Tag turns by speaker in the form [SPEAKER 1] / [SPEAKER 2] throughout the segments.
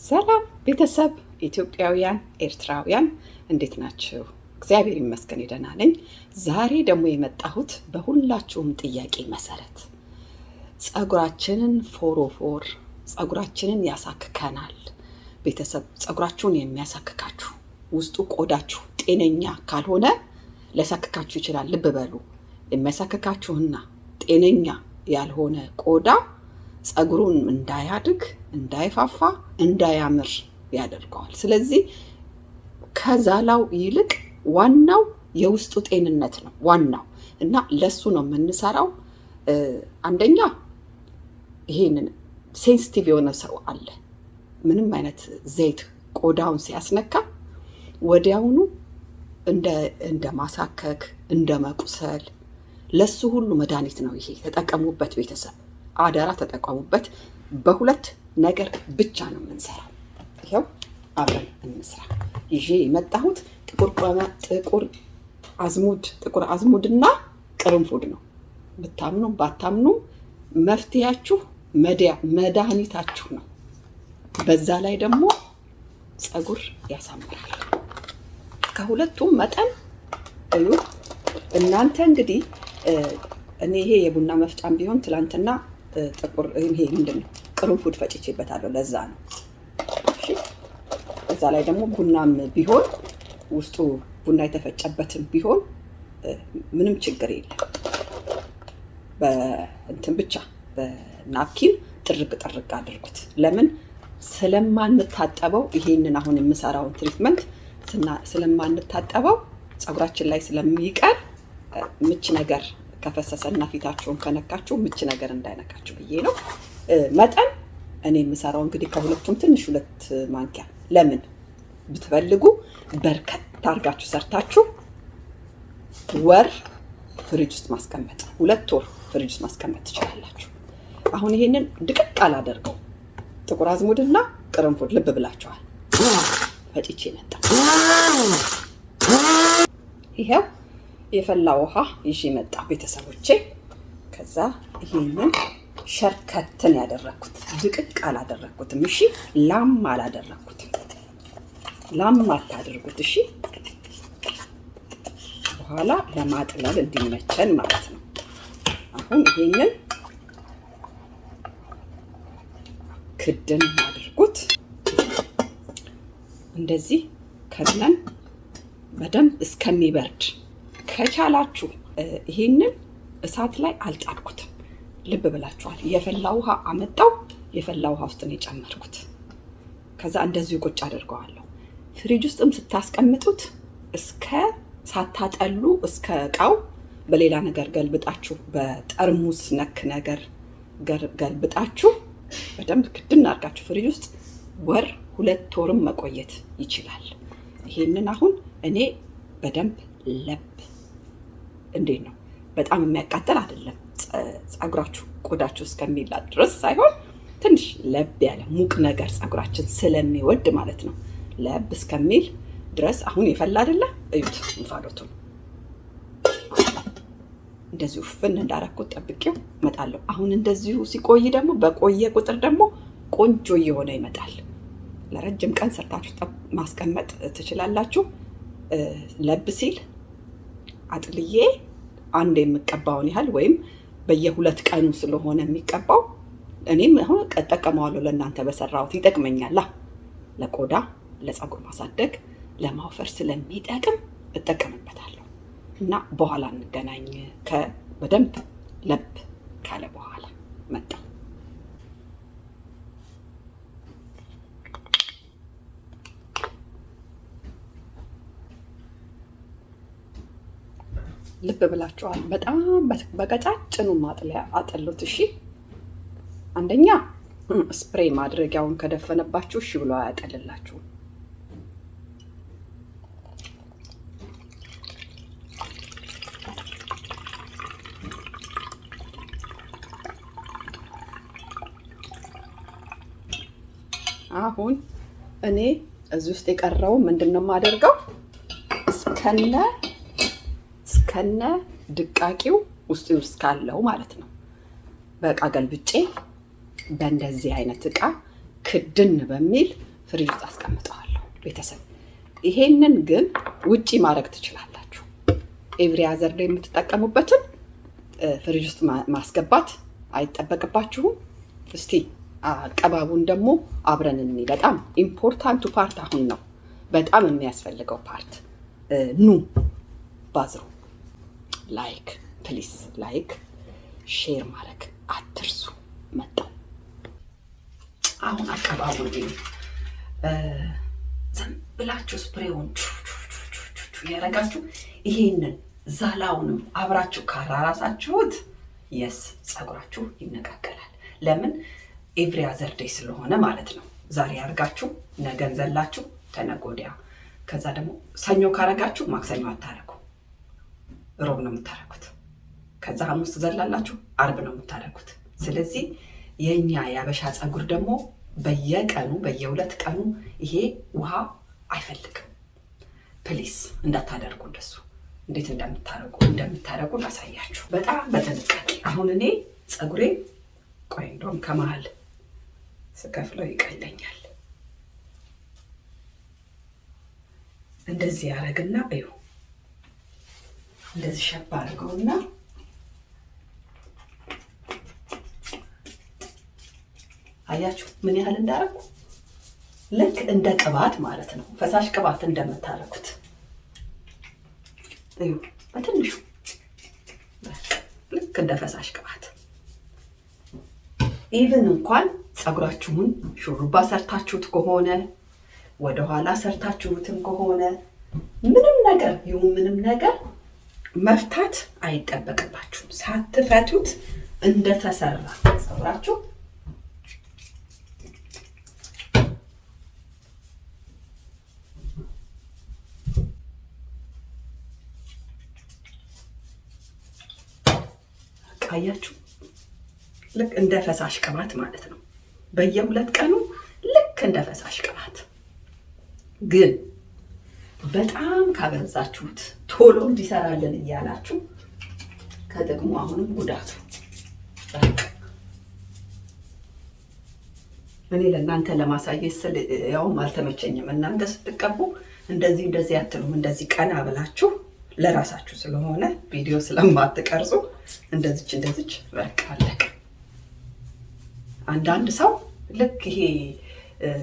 [SPEAKER 1] ሰላም ቤተሰብ ኢትዮጵያውያን ኤርትራውያን እንዴት ናችሁ? እግዚአብሔር ይመስገን ደህና ነኝ። ዛሬ ደግሞ የመጣሁት በሁላችሁም ጥያቄ መሰረት ጸጉራችንን ፎሮፎር ጸጉራችንን ያሳክከናል። ቤተሰብ ጸጉራችሁን የሚያሳክካችሁ ውስጡ ቆዳችሁ ጤነኛ ካልሆነ ሊያሳክካችሁ ይችላል። ልብ በሉ። የሚያሳክካችሁና ጤነኛ ያልሆነ ቆዳ ጸጉሩን እንዳያድግ፣ እንዳይፋፋ፣ እንዳያምር ያደርገዋል። ስለዚህ ከዛላው ይልቅ ዋናው የውስጡ ጤንነት ነው ዋናው እና ለሱ ነው የምንሰራው። አንደኛ ይሄንን ሴንሲቲቭ የሆነ ሰው አለ። ምንም አይነት ዘይት ቆዳውን ሲያስነካ ወዲያውኑ እንደ ማሳከክ፣ እንደ መቁሰል ለሱ ሁሉ መድኃኒት ነው ይሄ። ተጠቀሙበት ቤተሰብ፣ አደራ ተጠቀሙበት። በሁለት ነገር ብቻ ነው የምንሰራው። ይኸው አብረን እንስራ። ይዤ የመጣሁት ጥቁር አዝሙድና ቅርንፉድ ነው። ብታምኑም ባታምኑም መፍትያችሁ መድኃኒታችሁ ነው። በዛ ላይ ደግሞ ጸጉር ያሳምራል። ከሁለቱም መጠን እዩ። እናንተ እንግዲህ እኔ ይሄ የቡና መፍጫም ቢሆን ትላንትና ይሄ ምንድነው ቅርንፉድ ፈጭቼበታለሁ። ለዛ ነው። እሺ፣ እዛ ላይ ደግሞ ቡናም ቢሆን ውስጡ ቡና የተፈጨበትም ቢሆን ምንም ችግር የለም። በእንትን ብቻ በናፕኪን ጥርግ አድርጉት። ለምን ስለማንታጠበው፣ ይሄንን አሁን የምሰራውን ትሪትመንት ስለማንታጠበው ጸጉራችን ላይ ስለሚቀር ምች ነገር ከፈሰሰና ፊታችሁን ከነካችሁ ምች ነገር እንዳይነካችሁ ብዬ ነው። መጠን እኔ የምሰራው እንግዲህ ከሁለቱም ትንሽ 2 ማንኪያ። ለምን ብትፈልጉ በርከት አድርጋችሁ ሰርታችሁ ወር ፍሪጅ ውስጥ ማስቀመጥ፣ 2 ወር ፍሪጅ ውስጥ ማስቀመጥ ትችላላችሁ። አሁን ይሄንን ድቅቅ አላደርገው። ጥቁር አዝሙድና ቅርንፉድ ልብ ብላችኋል። ፈጭቼ መጣ። ይሄው የፈላ ውሃ ይዤ መጣ ቤተሰቦቼ። ከዛ ይሄንን ሸርከትን ያደረኩት ድቅቅ አላደረኩትም። እሺ፣ ላም አላደረኩትም። ላም አታድርጉት። እሺ፣ በኋላ ለማጥለል እንዲመቸን ማለት ነው። አሁን ይሄንን ክድን አድርጉት። እንደዚህ ከድነን በደንብ እስከሚበርድ ከቻላችሁ ይሄንን እሳት ላይ አልጣድኩትም። ልብ ብላችኋል። የፈላ ውሃ አመጣው። የፈላ ውሃ ውስጥ ነው የጨመርኩት። ከዛ እንደዚሁ ቁጭ አድርገዋለሁ። ፍሪጅ ውስጥም ስታስቀምጡት ሳታጠሉ እስከ እቃው በሌላ ነገር ገልብጣችሁ፣ በጠርሙስ ነክ ነገር ገልብጣችሁ በደንብ ክድን አድርጋችሁ ፍሪጅ ውስጥ ወር 2 ወርም መቆየት ይችላል። ይሄንን አሁን እኔ በደንብ ለብ እንዴት ነው በጣም የሚያቃጥል አይደለም። ጸጉራችሁ ቆዳችሁ እስከሚላጥ ድረስ ሳይሆን ትንሽ ለብ ያለ ሙቅ ነገር ጸጉራችን ስለሚወድ ማለት ነው። ለብ እስከሚል ድረስ አሁን የፈላ አይደለ? እዩት እንፋሎቱን። እንደዚሁ ፍን እንዳረኩት ጠብቄው እመጣለሁ። አሁን እንደዚሁ ሲቆይ ደግሞ በቆየ ቁጥር ደግሞ ቆንጆ እየሆነ ይመጣል። ለረጅም ቀን ሰርታችሁ ማስቀመጥ ትችላላችሁ። ለብ ሲል አጥልዬ አንድ የምቀባውን ያህል ወይም በየ2 ቀኑ ስለሆነ የሚቀባው እኔም አሁን እጠቀመዋለሁ። ለእናንተ በሰራሁት ይጠቅመኛል። ለቆዳ ለጸጉር ማሳደግ ለማውፈር ስለሚጠቅም እጠቀምበታለሁ እና በኋላ እንገናኝ። በደንብ ለብ ካለ በኋላ መጣ። ልብ ብላችኋል። በጣም በቀጫጭኑ ማጥለያ አጠሉት። እሺ፣ አንደኛ ስፕሬይ ማድረጊያውን ከደፈነባችሁ እሺ ብሎ አያጠልላችሁም። አሁን እኔ እዚህ ውስጥ የቀረው ምንድነው የማደርገው? እስከነ ድቃቂው ውስጥ ካለው ማለት ነው በእቃ ገልብጬ በእንደዚህ አይነት እቃ ክድን በሚል ፍሪጅ ውስጥ አስቀምጠዋለሁ። ቤተሰብ ይሄንን ግን ውጪ ማድረግ ትችላላችሁ። ኤቭሪ አዘር ዴይ የምትጠቀሙበትን ፍሪጅ ውስጥ ማስገባት አይጠበቅባችሁም። እስቲ አቀባቡን ደግሞ አብረን እንይ። በጣም ኢምፖርታንቱ ፓርት አሁን ነው፣ በጣም የሚያስፈልገው ፓርት። ኑ ባዝሩ። ላይክ ፕሊስ፣ ላይክ ሼር ማድረግ አትርሱ። መጣው አሁን አቀባቡ ዝም ብላችሁ ስፕሬውን ያረጋችሁ ይሄንን ዛላውንም አብራችሁ ካራራሳችሁት የስ ፀጉራችሁ ይነቃቀላል። ለምን? ኤቭሪ አዘር ዴይ ስለሆነ ማለት ነው። ዛሬ አርጋችሁ ነገን ዘላችሁ ተነገ ወዲያ፣ ከዛ ደግሞ ሰኞ ካረጋችሁ ማክሰኞ አታረጉ፣ ሮብ ነው የምታረጉት። ከዛ ሐሙስ ትዘላላችሁ፣ አርብ ነው የምታረጉት። ስለዚህ የኛ ያበሻ ፀጉር ደግሞ በየቀኑ በየ2 ቀኑ ይሄ ውሃ አይፈልግም። ፕሊስ እንዳታደርጉ እንደሱ። እንዴት እንደምታረጉ ላሳያችሁ በጣም በጥንቃቄ። አሁን እኔ ፀጉሬ ቆይ እንደውም ከመሀል ስከፍለው ይቀለኛል። እንደዚህ ያረግና እዩ፣ እንደዚህ ሸባ አድርገውና አያችሁ ምን ያህል እንዳረኩ። ልክ እንደ ቅባት ማለት ነው፣ ፈሳሽ ቅባት እንደምታረጉት እዩ። በትንሹ ልክ እንደ ፈሳሽ ቅባት። ኢቭን እንኳን ፀጉራችሁን ሹሩባ ሰርታችሁት ከሆነ ወደኋላ ሰርታችሁትም ከሆነ ምንም ነገር መፍታት አይጠበቅባችሁም። ሳትፈቱት እንደተሰራ ፀጉራችሁ አያችሁ፣ ልክ እንደ ፈሳሽ ቅባት ማለት ነው። በየ2 ቀኑ ልክ እንደ ፈሳሽ ቅባት። ግን በጣም ካበዛችሁት ቶሎ እንዲሰራልን እያላችሁ ከጥቅሙ አሁንም ጉዳቱ። እኔ ለእናንተ ለማሳየት ስል ያውም አልተመቸኝም። እናንተ ስትቀቡ እንደዚህ አትሉም። እንደዚህ ቀና ብላችሁ ለራሳችሁ ስለሆነ ቪዲዮ ስለማትቀርጹ እንደዚች በቃ አለቀ። አንዳንድ ሰው ልክ ይሄ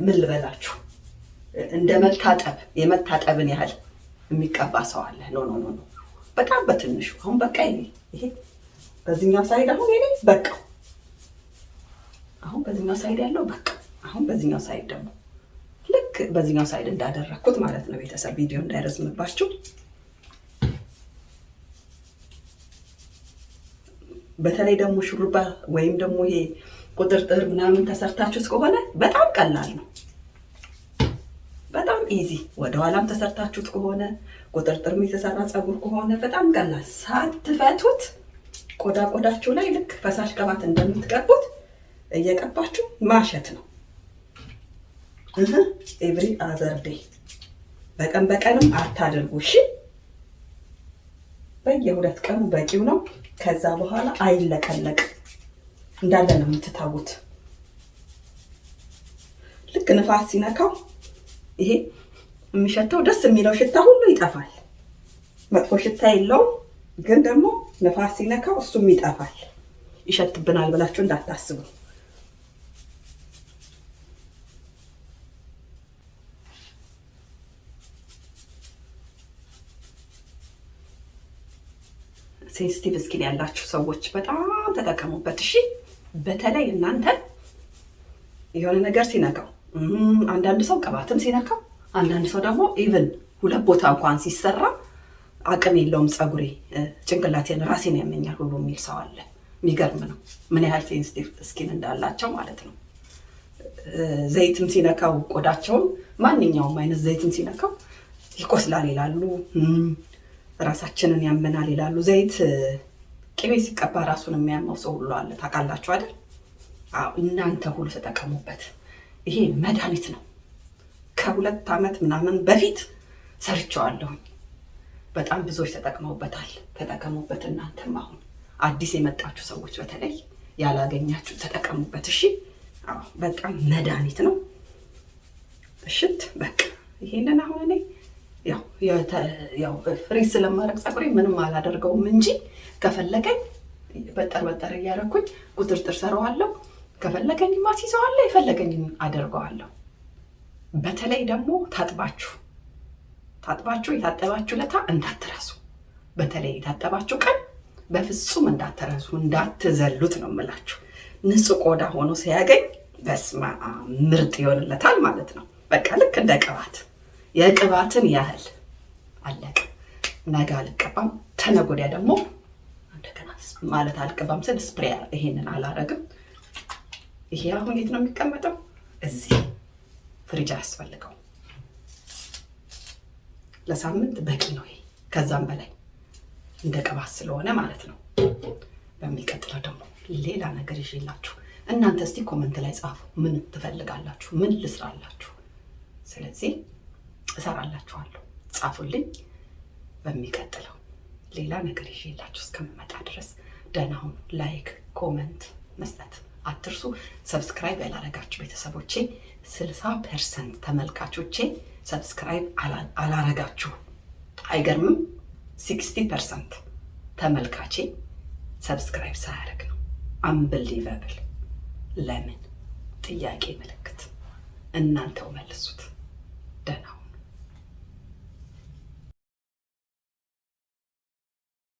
[SPEAKER 1] ምን ልበላችሁ እንደ የመታጠብን ያህል የሚቀባ ሰው አለ። ኖ በጣም በትንሹ። አሁን በቃ ይሄ በዚህኛው ሳይድ አሁን ይሄ በቃ አሁን በዚህኛው ሳይድ ያለው በቃ አሁን በዚህኛው ሳይድ ደግሞ ልክ በዚህኛው ሳይድ እንዳደረኩት ማለት ነው። ቤተሰብ ቪዲዮ እንዳይረዝምባችሁ በተለይ ደግሞ ሹሩባ ወይም ደግሞ ይሄ ቁጥርጥር ምናምን ተሰርታችሁት ከሆነ በጣም ቀላል ነው። በጣም ኢዚ። ወደ ኋላም ተሰርታችሁት ከሆነ ቁጥርጥር የተሰራ ፀጉር ከሆነ በጣም ቀላል። ሳትፈቱት ቆዳችሁ ላይ ልክ ፈሳሽ ቅባት እንደምትቀቡት እየቀባችሁ ማሸት ነው። ኤቭሪ አዘር ዴይ በቀንም አታደርጉ እሺ። በየ2 ቀኑ በቂው ነው። ከዛ በኋላ አይለቀለቅም፣ እንዳለ ነው የምትታውት። ልክ ንፋስ ሲነካው ይሄ የሚሸተው ደስ የሚለው ሽታ ሁሉ ይጠፋል። መጥፎ ሽታ የለውም፣ ግን ደግሞ ንፋስ ሲነካው እሱም ይጠፋል። ይሸትብናል ብላችሁ እንዳታስቡ። ሴንሲቲቭ ስኪን ያላችሁ ሰዎች በጣም ተጠቀሙበት እሺ። በተለይ እናንተ የሆነ ነገር ሲነካው፣ አንዳንድ ሰው ቅባትም ሲነካው፣ አንዳንድ ሰው ደግሞ ኢቭን 2 ቦታ እንኳን ሲሰራ አቅም የለውም ፀጉሬ ጭንቅላቴን ራሴን ያመኛል ሁሉ የሚል ሰው አለ። የሚገርም ነው ምን ያህል ሴንሲቲቭ ስኪን እንዳላቸው ማለት ነው። ዘይትም ሲነካው ቆዳቸውን ማንኛውም አይነት ዘይትም ሲነካው ይቆስላል ይላሉ። ራሳችንን ያመናል ይላሉ። ዘይት ቅቤ ሲቀባ ራሱን የሚያመው ሰው ሁሉ አለ። ታውቃላችሁ አይደል? አዎ፣ እናንተ ሁሉ ተጠቀሙበት። ይሄ መድኃኒት ነው። ከ2 ዓመት ምናምን በፊት ሰርቼዋለሁ። በጣም ብዙዎች ተጠቅመውበታል። ተጠቀሙበት። እናንተም አሁን አዲስ የመጣችሁ ሰዎች በተለይ ያላገኛችሁ ተጠቀሙበት እሺ። አዎ፣ በጣም መድኃኒት ነው። እሽት በቃ ይሄንን አሁን እኔ ያው ፍሪዝ ስለማድረግ ፀጉሬ ምንም አላደርገውም እንጂ ከፈለገኝ በጠር እያደረኩኝ ቁጥርጥር ሰራዋለሁ። ከፈለገኝ ማስይዘዋለሁ፣ የፈለገኝን አደርገዋለሁ። በተለይ ደግሞ ታጥባችሁ የታጠባችሁ ለታ እንዳትረሱ። በተለይ የታጠባችሁ ቀን በፍጹም እንዳትረሱ፣ እንዳትዘሉት ነው የምላችሁ። ንጹህ ቆዳ ሆኖ ሲያገኝ በስማ ምርጥ ይሆንለታል ማለት ነው። በቃ ልክ እንደ ቅባት የቅባትን ያህል አለቀ። ነገ አልቀባም፣ ተነገ ወዲያ ደግሞ እንደገና ማለት አልቀባም ስል ስፕሬይ ይሄንን አላረግም። ይሄ አሁን የት ነው የሚቀመጠው? እዚህ ፍሪጅ አያስፈልገው። ለሳምንት በቂ ነው ይሄ፣ ከዛም በላይ እንደ ቅባት ስለሆነ ማለት ነው። በሚቀጥለው ደግሞ ሌላ ነገር ይዤላችሁ እናንተ እስቲ ኮመንት ላይ ጻፉ። ምን ትፈልጋላችሁ? ምን ልስራላችሁ? ስለዚህ እሰራላችኋለሁ። ጻፉልኝ። በሚቀጥለው ሌላ ነገር ይዤላችሁ እስከምመጣ ድረስ ደህና ሁኑ። ላይክ ኮመንት መስጠት አትርሱ። ሰብስክራይብ ያላረጋችሁ ቤተሰቦቼ 60% ተመልካቾቼ ሰብስክራይብ አላረጋችሁ። አይገርምም? 60% ተመልካቼ ሰብስክራይብ ሳያደርግ ነው። አንብሊቨብል። ለምን? ጥያቄ ምልክት። እናንተው መልሱት። ደህና